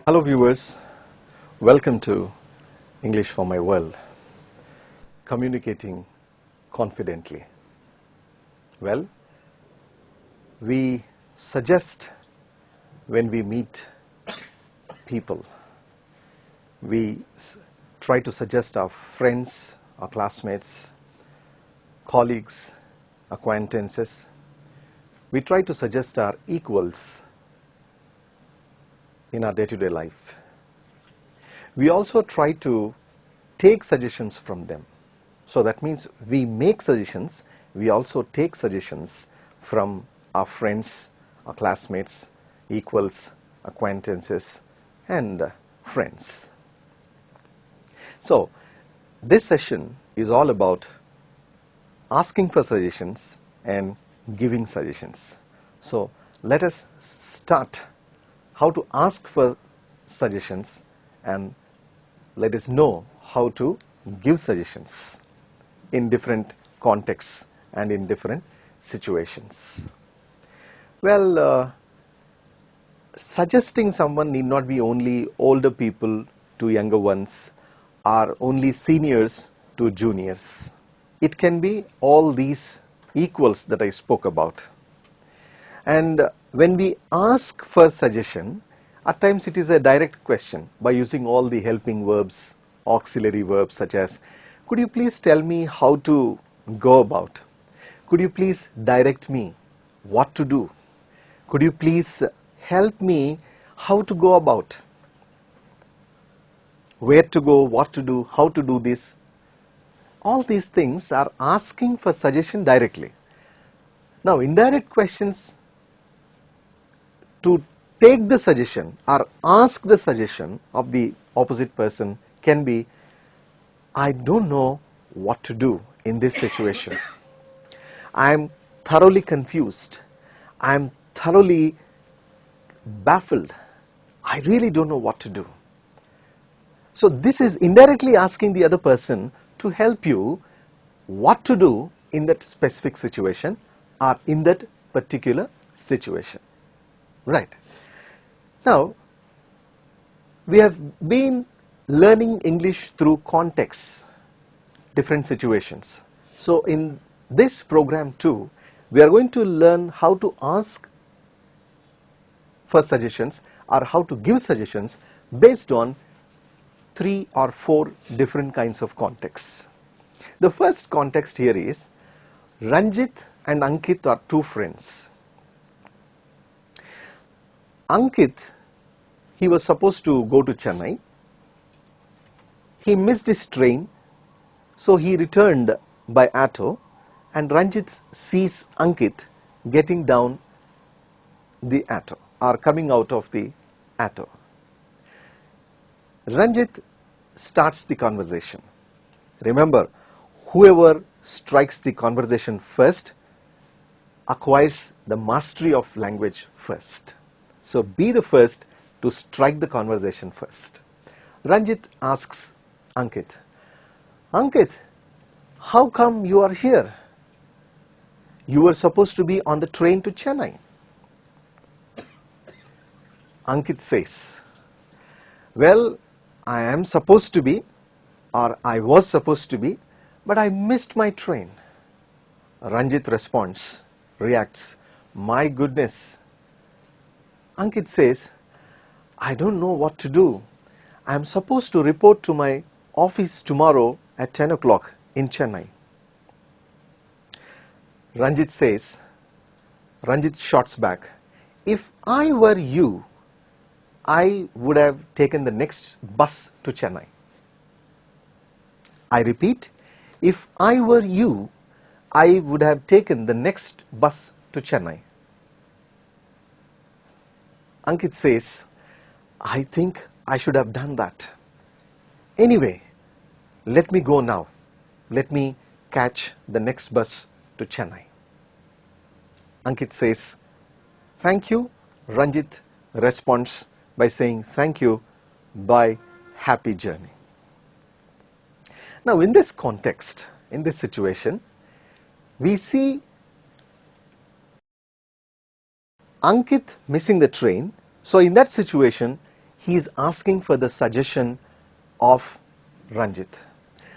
Hello viewers, welcome to English for My World, communicating confidently. Well, we suggest when we meet people, we try to suggest our friends, our classmates, colleagues, acquaintances. We try to suggest our equals in our day-to-day life. We also try to take suggestions from them. So that means we make suggestions, we also take suggestions from our friends, our classmates, equals, acquaintances, and friends. So this session is all about asking for suggestions and giving suggestions. So let us start how to ask for suggestions and let us know how to give suggestions in different contexts and in different situations. Well, suggesting someone need not be only older people to younger ones or only seniors to juniors. It can be all these equals that I spoke about. And when we ask for suggestion, at times it is a direct question by using all the helping verbs, auxiliary verbs such as, could you please tell me how to go about? Could you please direct me what to do? Could you please help me how to go about? Where to go, what to do, how to do this? All these things are asking for suggestion directly. Now, indirect questions to take the suggestion or ask the suggestion of the opposite person can be, I don't know what to do in this situation. I am thoroughly confused. I am thoroughly baffled. I really don't know what to do. So this is indirectly asking the other person to help you what to do in that specific situation or in that particular situation. Right. Now, we have been learning English through contexts, different situations. So in this program too, we are going to learn how to ask for suggestions or how to give suggestions based on 3 or 4 different kinds of contexts. The first context here is Ranjit and Ankit are 2 friends. Ankit, he was supposed to go to Chennai. He missed his train, so he returned by auto, and Ranjit sees Ankit getting down the auto or coming out of the auto. Ranjit starts the conversation. Remember, whoever strikes the conversation first acquires the mastery of language first. So be the first to strike the conversation first. Ranjit asks Ankit, Ankit, how come you are here? You were supposed to be on the train to Chennai. Ankit says, well, I am supposed to be, or I was supposed to be, but I missed my train. Ranjit responds, reacts, my goodness. Ankit says, I don't know what to do. I am supposed to report to my office tomorrow at 10 o'clock in Chennai. Ranjit says, Ranjit shouts back, if I were you, I would have taken the next bus to Chennai. I repeat, if I were you, I would have taken the next bus to Chennai. Ankit says, I think I should have done that. Anyway, let me go now. Let me catch the next bus to Chennai. Ankit says, thank you. Ranjit responds by saying thank you, bye, happy journey. Now in this context, in this situation, we see Ankit missing the train. So in that situation, he is asking for the suggestion of Ranjit.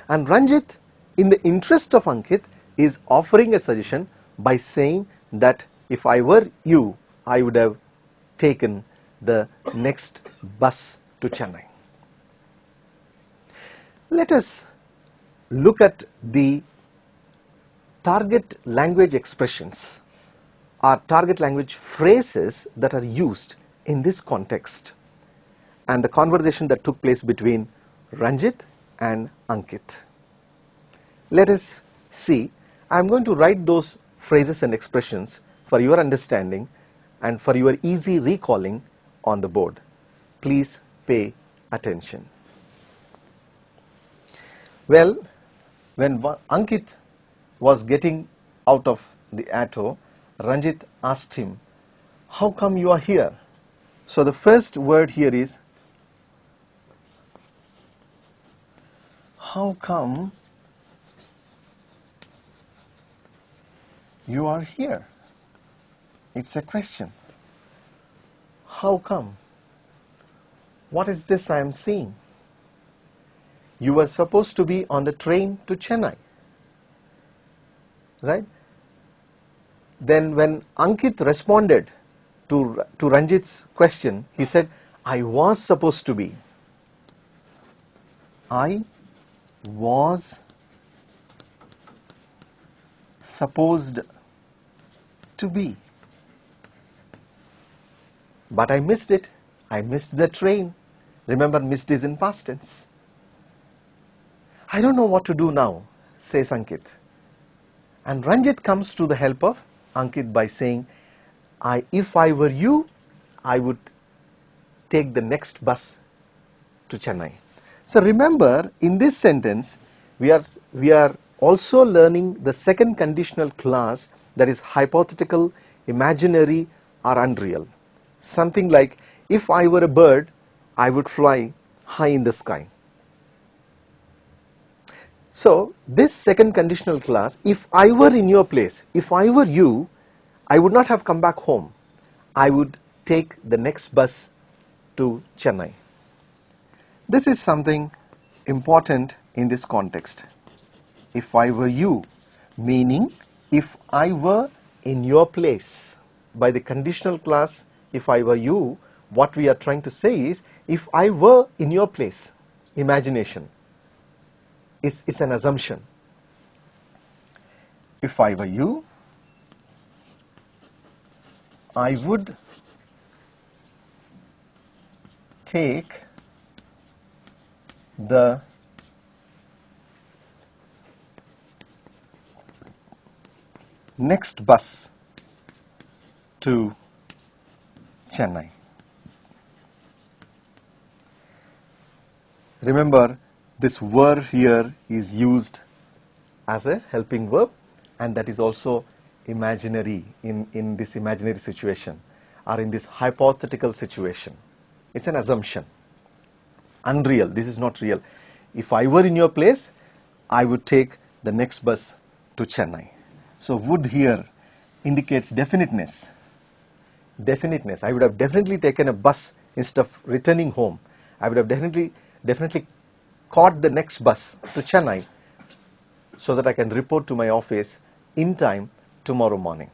And Ranjit, in the interest of Ankit, is offering a suggestion by saying that if I were you, I would have taken the next bus to Chennai. Let us look at the target language expressions or target language phrases that are used in this context and the conversation that took place between Ranjit and Ankit. Let us see. I am going to write those phrases and expressions for your understanding and for your easy recalling on the board. Please pay attention. Well, when Ankit was getting out of the auto, Ranjit asked him, "How come you are here?" So the first word here is, how come you are here? It's a question. How come? What is this I am seeing? You were supposed to be on the train to Chennai, right? Then when Ankit responded to Ranjit's question, he said, I was supposed to be. I was supposed to be. But I missed it. I missed the train. Remember, missed is in past tense. I don't know what to do now, says Ankit. And Ranjit comes to the help of Ankit by saying, if I were you, I would take the next bus to Chennai. So remember, in this sentence, we are also learning the second conditional clause, that is hypothetical, imaginary, or unreal. Something like, if I were a bird, I would fly high in the sky. So this second conditional clause, if I were in your place, if I were you, I would not have come back home. I would take the next bus to Chennai. This is something important in this context. If I were you, meaning if I were in your place. By the conditional clause, if I were you, what we are trying to say is, if I were in your place. Imagination. It's an assumption. If I were you, I would take the next bus to Chennai. Remember, this were here is used as a helping verb, and that is also imaginary in this imaginary situation or in this hypothetical situation. It's an assumption. Unreal. This is not real. If I were in your place, I would take the next bus to Chennai. So would here indicates definiteness. Definiteness. I would have definitely taken a bus instead of returning home. I would have definitely caught the next bus to Chennai so that I can report to my office in time tomorrow morning.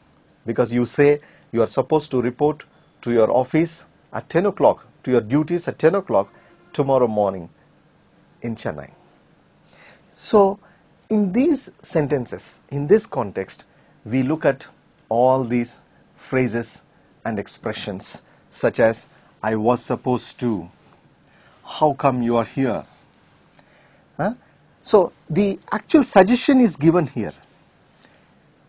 Because you say you are supposed to report to your office at 10 o'clock, to your duties at 10 o'clock tomorrow morning in Chennai. So in these sentences, in this context, we look at all these phrases and expressions such as, I was supposed to, how come you are here? So the actual suggestion is given here.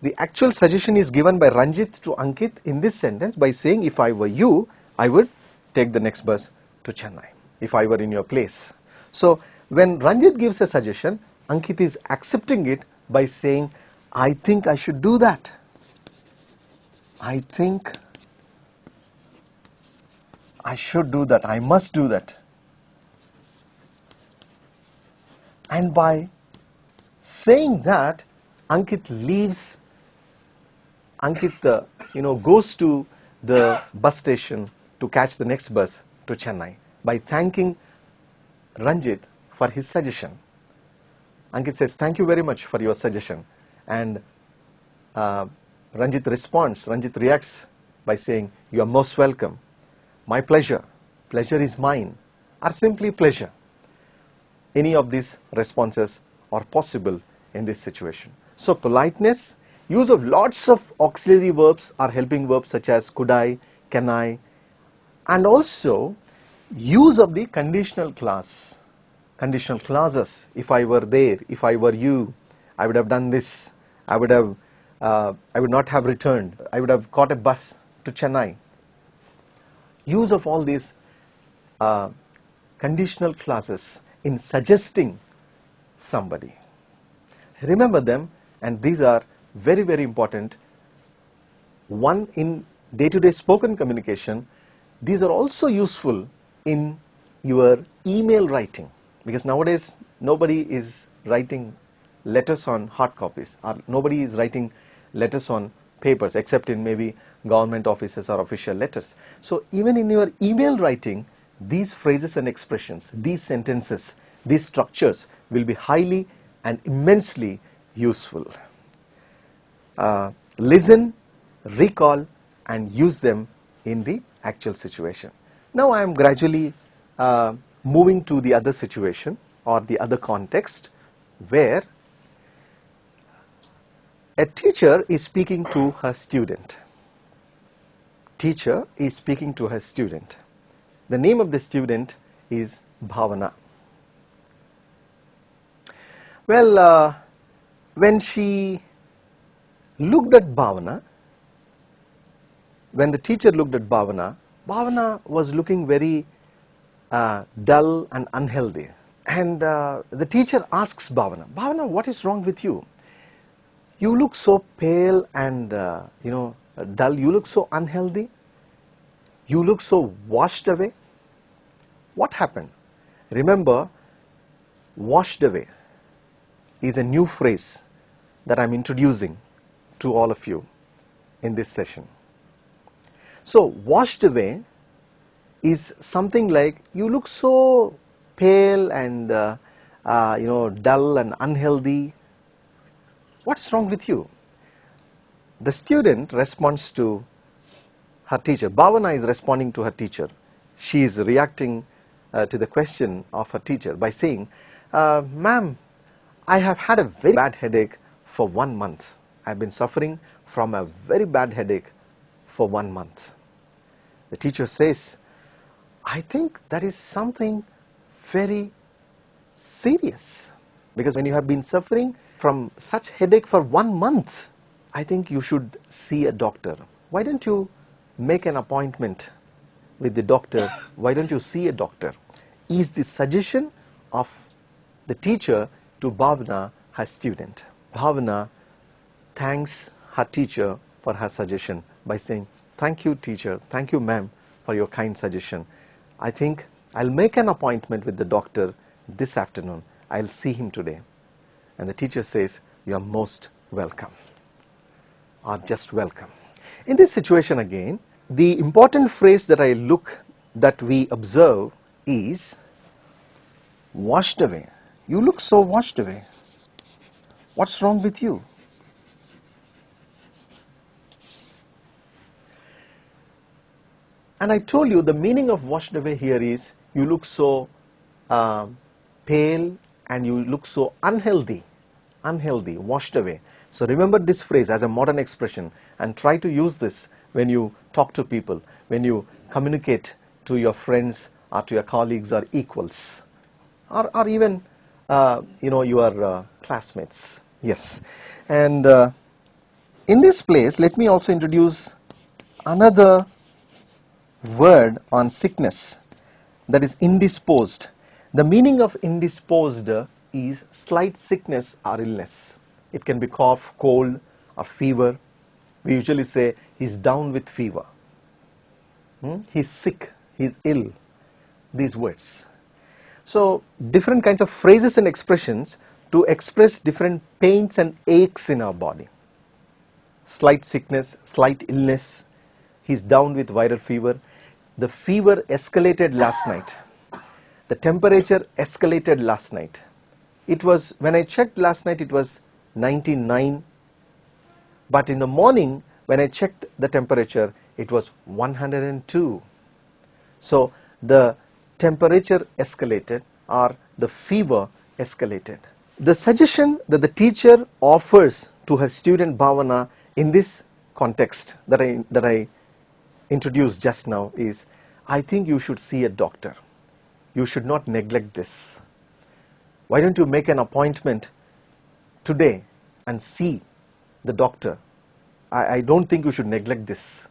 The actual suggestion is given by Ranjit to Ankit in this sentence by saying, if I were you, I would take the next bus to Chennai, if I were in your place. So when Ranjit gives a suggestion, Ankit is accepting it by saying, I think I should do that. I think I should do that. I must do that. And by saying that, Ankit goes to the bus station to catch the next bus to Chennai. by thanking Ranjit for his suggestion. Ankit says, thank you very much for your suggestion. And Ranjit reacts by saying, you are most welcome. My pleasure. Pleasure is mine. Or simply pleasure. Any of these responses are possible in this situation. So politeness, use of lots of auxiliary verbs or helping verbs such as could I, can I, and also use of the conditional clause. Conditional clauses. If I were there, if I were you, I would have done this. I would not have returned. I would have caught a bus to Chennai. Use of all these conditional clauses in suggesting somebody. Remember them, and these are very, very important. One, in day-to-day spoken communication. These are also useful in your email writing, because nowadays nobody is writing letters on hard copies, or nobody is writing letters on papers except in maybe government offices or official letters. So even in your email writing, these phrases and expressions, these sentences, these structures will be highly and immensely useful. Listen, recall, and use them in the actual situation. Now I am gradually moving to the other situation or the other context where a teacher is speaking to her student. Teacher is speaking to her student. The name of the student is Bhavana. Well, when she looked at Bhavana, when the teacher looked at Bhavana, Bhavana was looking very dull and unhealthy. And the teacher asks Bhavana, Bhavana, what is wrong with you? You look so pale and dull. You look so unhealthy. You look so washed away. What happened? Remember, washed away is a new phrase that I am introducing to all of you in this session. So, washed away is something like you look so pale and dull and unhealthy. What's wrong with you? The student responds to her teacher. Bhavana is responding to her teacher. She is reacting to the question of her teacher by saying, ma'am, I have had a very bad headache for 1 month. I have been suffering from a very bad headache for 1 month. The teacher says, I think that is something very serious, because when you have been suffering from such headache for 1 month, I think you should see a doctor. Why don't you make an appointment with the doctor? Why don't you see a doctor? Is the suggestion of the teacher to Bhavana, her student. Bhavana thanks her teacher for her suggestion by saying, thank you teacher, thank you ma'am for your kind suggestion. I think I'll make an appointment with the doctor this afternoon. I'll see him today. And the teacher says, you are most welcome, or just welcome. In this situation again, the important phrase that we observe is washed away. You look so washed away. What's wrong with you? And I told you the meaning of washed away here is you look so pale and you look so unhealthy, washed away. So remember this phrase as a modern expression and try to use this when you talk to people, when you communicate to your friends or to your colleagues or equals, or even your classmates. Yes. And in this place, let me also introduce another word on sickness, that is indisposed. The meaning of indisposed is slight sickness or illness. It can be cough, cold, or fever. We usually say he's down with fever. He's sick, he's ill. These words. So different kinds of phrases and expressions to express different pains and aches in our body. Slight sickness, slight illness. He's down with viral fever. The fever escalated last night. the temperature escalated last night. It was, when I checked last night, it was 99, but in the morning when I checked the temperature, it was 102. So the temperature escalated, or the fever escalated. The suggestion that the teacher offers to her student Bhavana in this context that I introduced just now is, I think you should see a doctor. You should not neglect this. Why don't you make an appointment today and see the doctor? I don't think you should neglect this.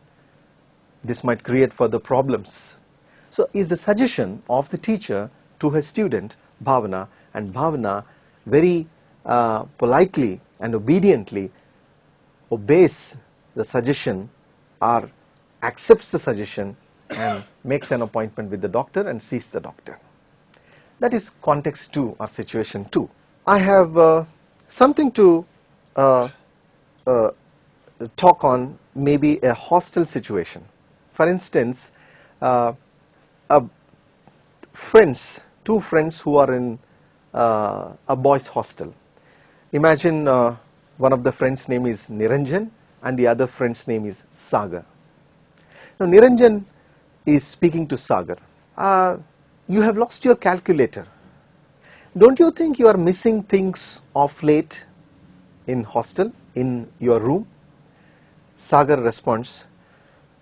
This might create further problems. So is the suggestion of the teacher to her student Bhavana, and Bhavana very politely and obediently obeys the suggestion, or accepts the suggestion and makes an appointment with the doctor and sees the doctor. That is context 2 or situation 2. I have something to talk on, maybe a hostel situation. For instance, two friends who are in a boys' hostel. Imagine one of the friends' name is Niranjan and the other friend's name is Sagar. Now Niranjan is speaking to Sagar. You have lost your calculator. Don't you think you are missing things of late in hostel, in your room? Sagar responds,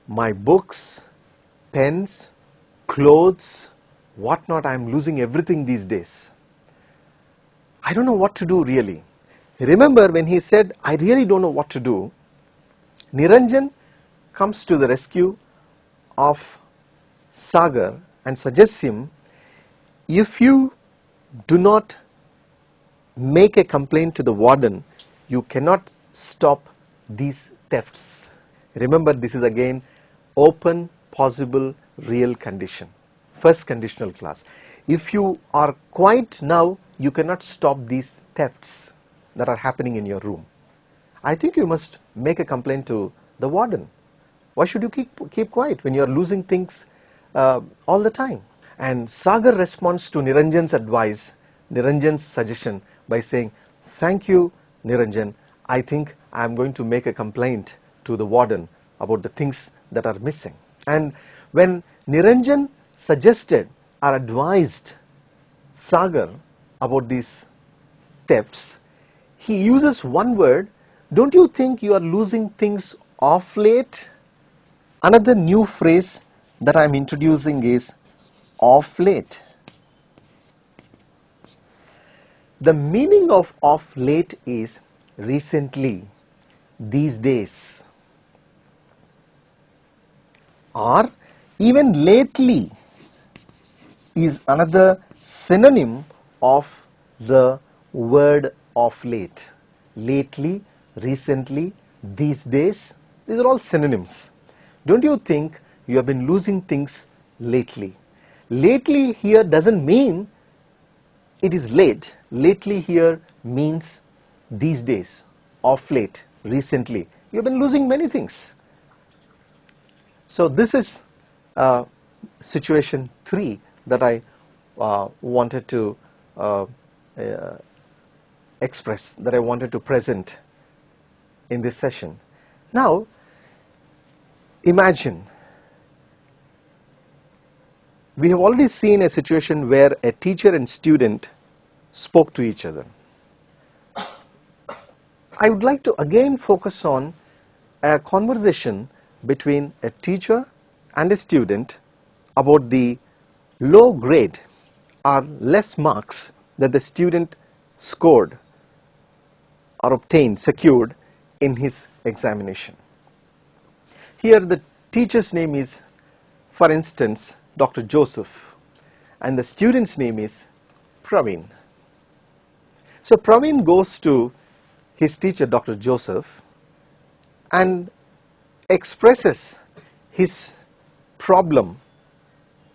my books, pens, clothes, whatnot, I am losing everything these days. I don't know what to do really. Remember when he said, I really don't know what to do, Niranjan comes to the rescue of Sagar and suggests him, if you do not make a complaint to the warden, you cannot stop these thefts. Remember, this is again open, possible, real condition. First conditional clause. If you are quiet now, you cannot stop these thefts that are happening in your room. I think you must make a complaint to the warden. Why should you keep quiet when you are losing things all the time? And Sagar responds to Niranjan's advice, Niranjan's suggestion, by saying, thank you Niranjan, I think I am going to make a complaint to the warden about the things that are missing. And when Niranjan suggested or advised Sagar about these thefts, he uses one word, don't you think you are losing things of late? Another new phrase that I am introducing is of late. The meaning of late is recently, these days, or even lately is another synonym of the word of late. Lately, recently, these days, these are all synonyms. Don't you think you have been losing things lately? Lately here doesn't mean it is late. Lately here means these days, of late, recently. You have been losing many things. So this is situation 3 that I wanted to express, that I wanted to present in this session. Now, imagine, we have already seen a situation where a teacher and student spoke to each other. I would like to again focus on a conversation between a teacher and a student about the low grade or less marks that the student scored or obtained, secured in his examination. Here the teacher's name is, for instance, Dr. Joseph, and the student's name is Praveen. So Praveen goes to his teacher, Dr. Joseph, and expresses his problem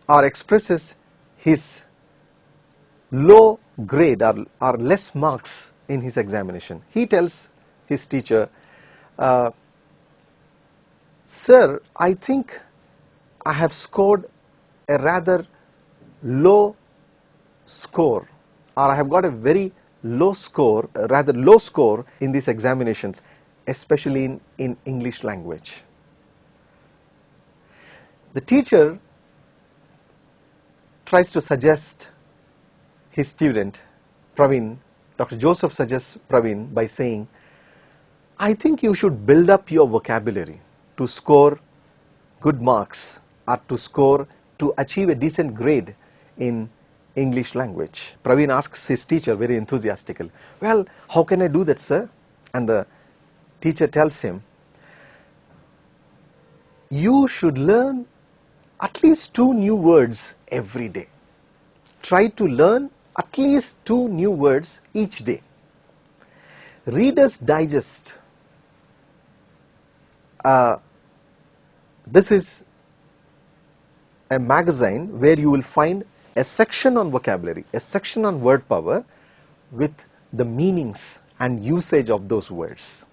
or expresses his low grade or less marks in his examination. He tells his teacher, sir, I think I have scored a rather low score, or I have got a very low score, rather low score in these examinations, especially in English language. The teacher tries to suggest his student, Praveen. Dr. Joseph suggests Praveen by saying, I think you should build up your vocabulary to score good marks, or to achieve a decent grade in English language. Praveen asks his teacher very enthusiastically, well, how can I do that, sir? And the teacher tells him, you should learn at least 2 new words every day. Try to learn at least 2 new words each day. Reader's Digest. This is a magazine where you will find a section on vocabulary, a section on word power with the meanings and usage of those words.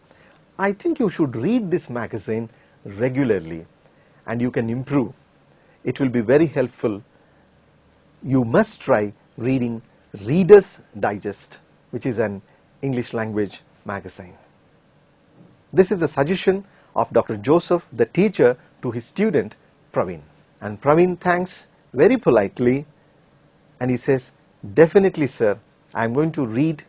I think you should read this magazine regularly and you can improve. It will be very helpful. You must try reading Reader's Digest, which is an English language magazine. This is the suggestion of Dr. Joseph, the teacher, to his student Praveen. And Praveen thanks very politely and he says, definitely sir, I am going to read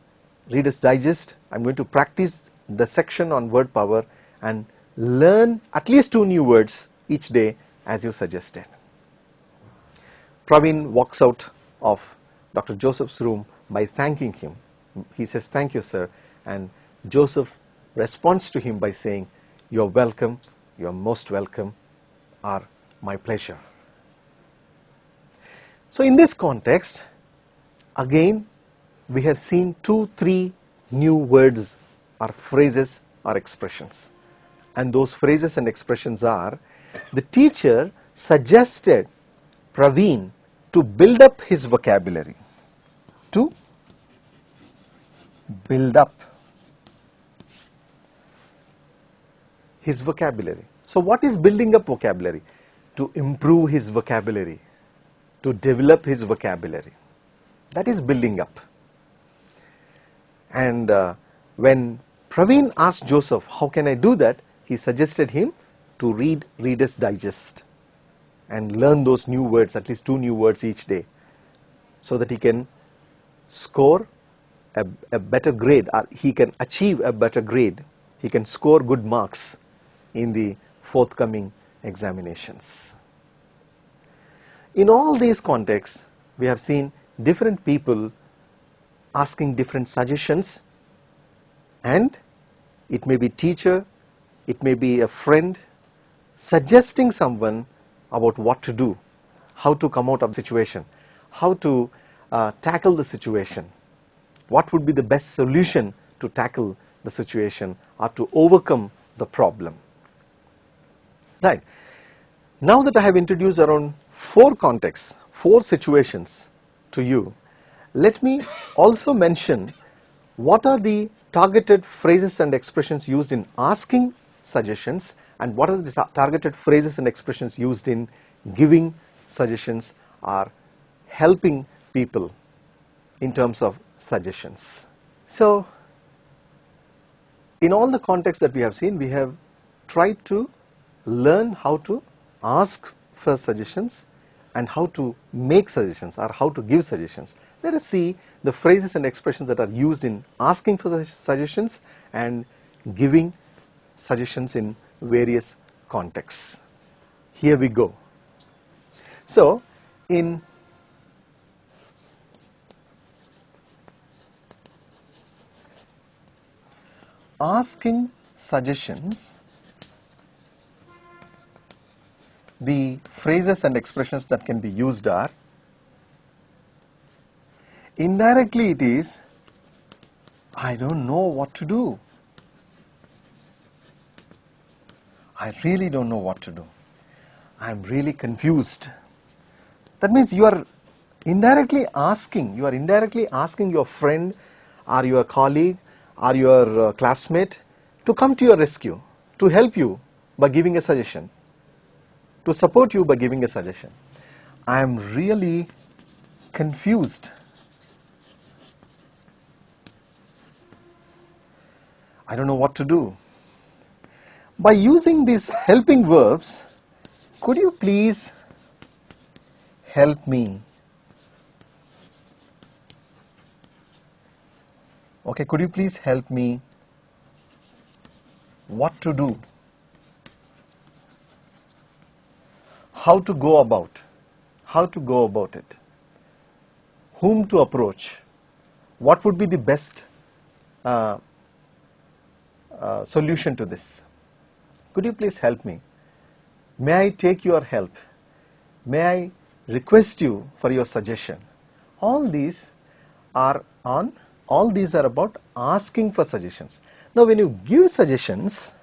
Reader's Digest, I am going to practice the section on word power and learn at least 2 new words each day as you suggested. Praveen walks out of Dr. Joseph's room by thanking him. He says, thank you sir, and Joseph responds to him by saying, you're welcome, you're most welcome, or my pleasure. So in this context, again we have seen 2-3 new words or phrases or expressions, and those phrases and expressions are, the teacher suggested Praveen to build up his vocabulary, to build up his vocabulary. So what is building up vocabulary? To improve his vocabulary, to develop his vocabulary. That is building up. And when Praveen asked Joseph, how can I do that? He suggested him to read Reader's Digest and learn those new words, at least 2 new words each day, so that he can score a better grade, or he can achieve a better grade. He can score good marks in the forthcoming examinations. In all these contexts, we have seen different people asking different suggestions, and it may be teacher, it may be a friend suggesting someone about what to do, how to come out of the situation, how to tackle the situation, what would be the best solution to tackle the situation or to overcome the problem. Right. Now that I have introduced around 4 contexts, 4 situations to you, let me also mention what are the targeted phrases and expressions used in asking suggestions, and what are the targeted phrases and expressions used in giving suggestions or helping people in terms of suggestions. So in all the contexts that we have seen, we have tried to learn how to ask for suggestions and how to make suggestions or how to give suggestions. Let us see the phrases and expressions that are used in asking for suggestions and giving suggestions in various contexts. Here we go. So in asking suggestions, the phrases and expressions that can be used are, indirectly it is, I don't know what to do. I really don't know what to do. I am really confused. That means you are indirectly asking your friend or your colleague or your classmate to come to your rescue, to help you by giving a suggestion, to support you by giving a suggestion. I am really confused. I don't know what to do. By using these helping verbs, could you please help me? Okay, could you please help me? What to do? How to go about? How to go about it? Whom to approach? What would be the best solution to this? Could you please help me? May I take your help? May I request you for your suggestion? All these are about asking for suggestions. Now when you give suggestions,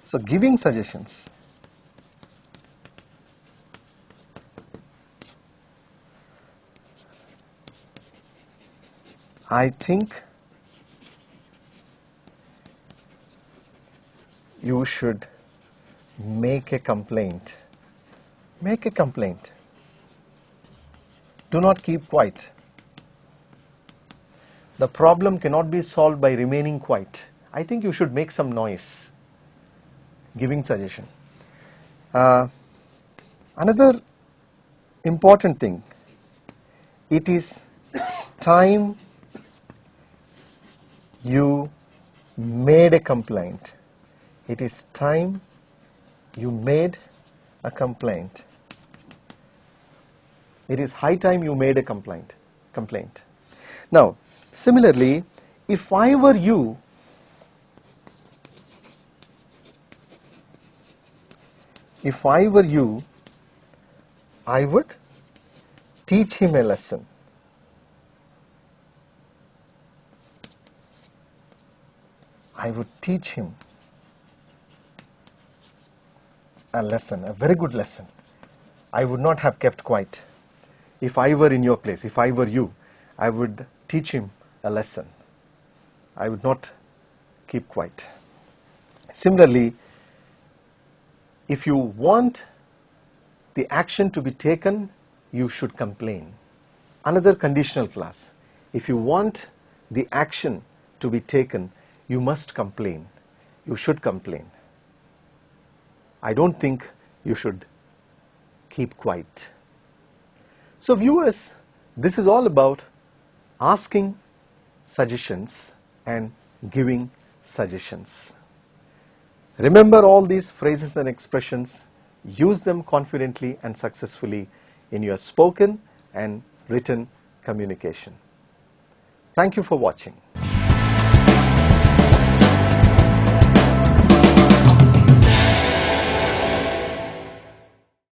so giving suggestions, I think you should make a complaint. Make a complaint. Do not keep quiet. The problem cannot be solved by remaining quiet. I think you should make some noise. Giving suggestion. Another important thing, it is time you made a complaint. It is time you made a complaint. It is high time you made a complaint. Now, similarly, if I were you, I would teach him a lesson. I would teach him a lesson, a very good lesson. I would not have kept quiet. If I were in your place, if I were you, I would teach him a lesson. I would not keep quiet. Similarly, if you want the action to be taken, you should complain. Another conditional clause. If you want the action to be taken, you must complain. You should complain. I don't think you should keep quiet. So viewers, this is all about asking suggestions and giving suggestions. Remember all these phrases and expressions, use them confidently and successfully in your spoken and written communication. Thank you for watching.